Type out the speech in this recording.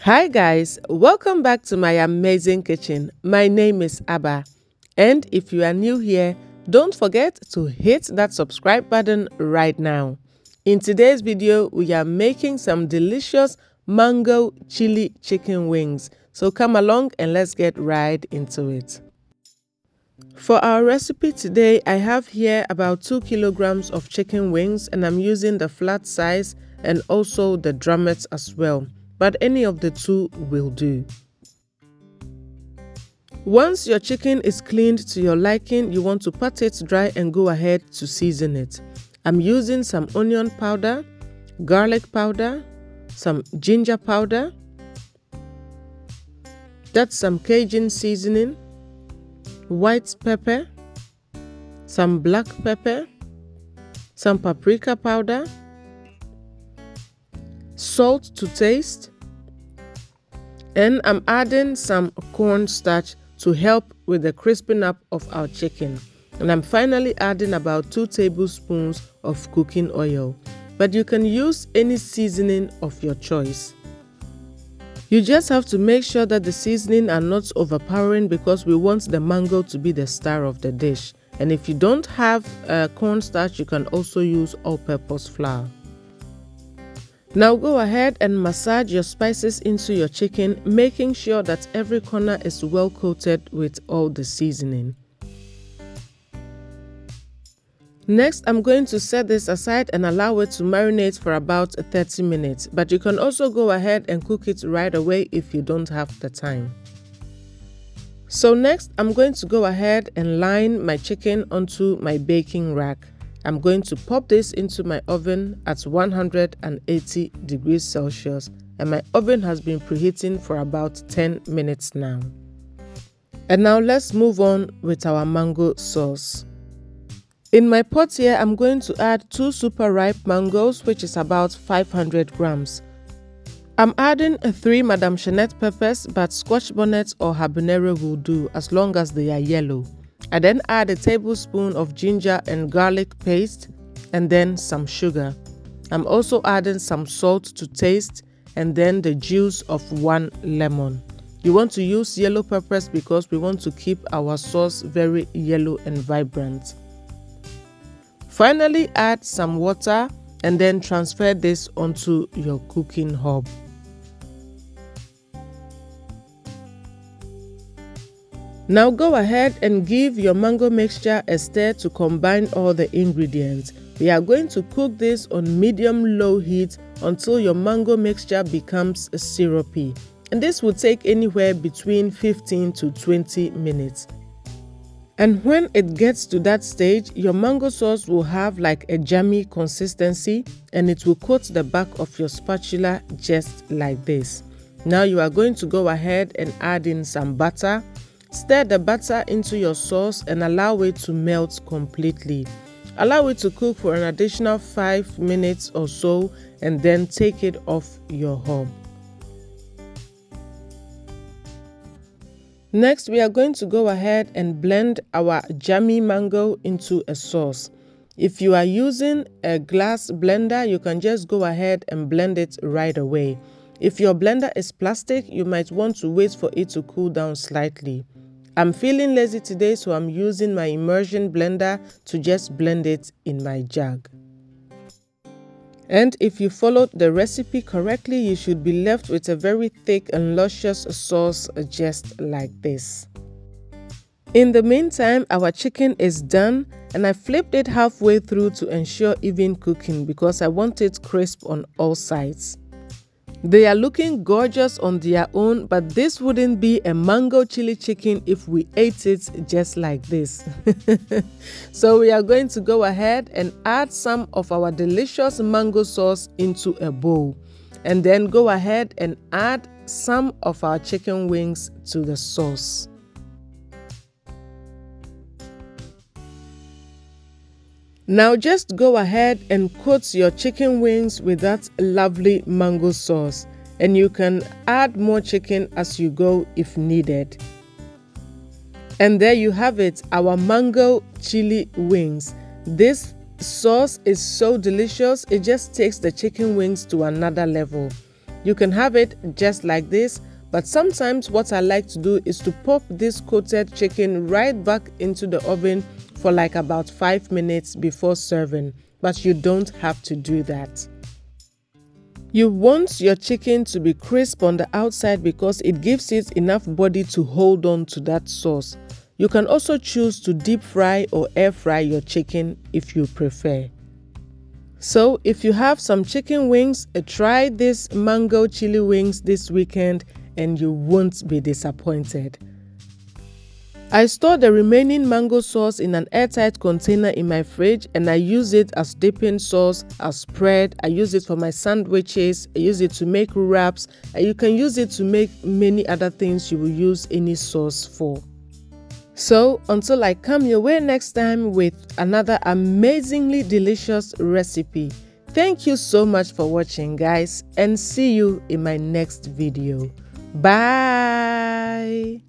Hi guys, welcome back to my amazing kitchen. My name is Abba, and if you are new here, don't forget to hit that subscribe button right now. In today's video, we are making some delicious mango chili chicken wings. So come along and let's get right into it. For our recipe today, I have here about 2 kilograms of chicken wings, and I'm using the flat size and also the drumettes as well, but any of the two will do. Once your chicken is cleaned to your liking, you want to pat it dry and go ahead to season it. I'm using some onion powder, garlic powder, some ginger powder, that's some Cajun seasoning, white pepper, some black pepper, some paprika powder, salt to taste, and I'm adding some cornstarch to help with the crisping up of our chicken. And I'm finally adding about 2 tablespoons of cooking oil, but you can use any seasoning of your choice. You just have to make sure that the seasoning are not overpowering because we want the mango to be the star of the dish. And if you don't have cornstarch, you can also use all-purpose flour. Now go ahead and massage your spices into your chicken, making sure that every corner is well coated with all the seasoning. Next, I'm going to set this aside and allow it to marinate for about 30 minutes, but you can also go ahead and cook it right away if you don't have the time. So next, I'm going to go ahead and line my chicken onto my baking rack. I'm going to pop this into my oven at 180 degrees Celsius, and my oven has been preheating for about 10 minutes now. And now let's move on with our mango sauce. In my pot here, I'm going to add 2 super ripe mangoes, which is about 500 grams. I'm adding 3 Madame Chanette peppers, but Scotch bonnet or habanero will do as long as they are yellow. I then add a tablespoon of ginger and garlic paste and then some sugar. I'm also adding some salt to taste and then the juice of 1 lemon. You want to use yellow peppers because we want to keep our sauce very yellow and vibrant. Finally, add some water and then transfer this onto your cooking hob. Now go ahead and give your mango mixture a stir to combine all the ingredients. We are going to cook this on medium-low heat until your mango mixture becomes syrupy. And this will take anywhere between 15 to 20 minutes. And when it gets to that stage, your mango sauce will have like a jammy consistency and it will coat the back of your spatula just like this. Now you are going to go ahead and add in some butter. Stir the butter into your sauce and allow it to melt completely. Allow it to cook for an additional 5 minutes or so and then take it off your hob. Next, we are going to go ahead and blend our jammy mango into a sauce. If you are using a glass blender, you can just go ahead and blend it right away. If your blender is plastic, you might want to wait for it to cool down slightly. I'm feeling lazy today, so I'm using my immersion blender to just blend it in my jug. And if you followed the recipe correctly, you should be left with a very thick and luscious sauce just like this. In the meantime, our chicken is done and I flipped it halfway through to ensure even cooking because I want it crisp on all sides. They are looking gorgeous on their own, but this wouldn't be a mango chili chicken if we ate it just like this. So we are going to go ahead and add some of our delicious mango sauce into a bowl. And then go ahead and add some of our chicken wings to the sauce. Now just go ahead and coat your chicken wings with that lovely mango sauce, and you can add more chicken as you go if needed. And there you have it, our mango chili wings. This sauce is so delicious, it just takes the chicken wings to another level. You can have it just like this, but sometimes what I like to do is to pop this coated chicken right back into the oven for like about 5 minutes before serving, but you don't have to do that. You want your chicken to be crisp on the outside because it gives it enough body to hold on to that sauce. You can also choose to deep fry or air fry your chicken if you prefer. So if you have some chicken wings, try this mango chili wings this weekend and you won't be disappointed. I store the remaining mango sauce in an airtight container in my fridge, and I use it as dipping sauce, as spread. I use it for my sandwiches. I use it to make wraps. You can use it to make many other things you will use any sauce for. So until I come your way next time with another amazingly delicious recipe, thank you so much for watching, guys, and see you in my next video. Bye.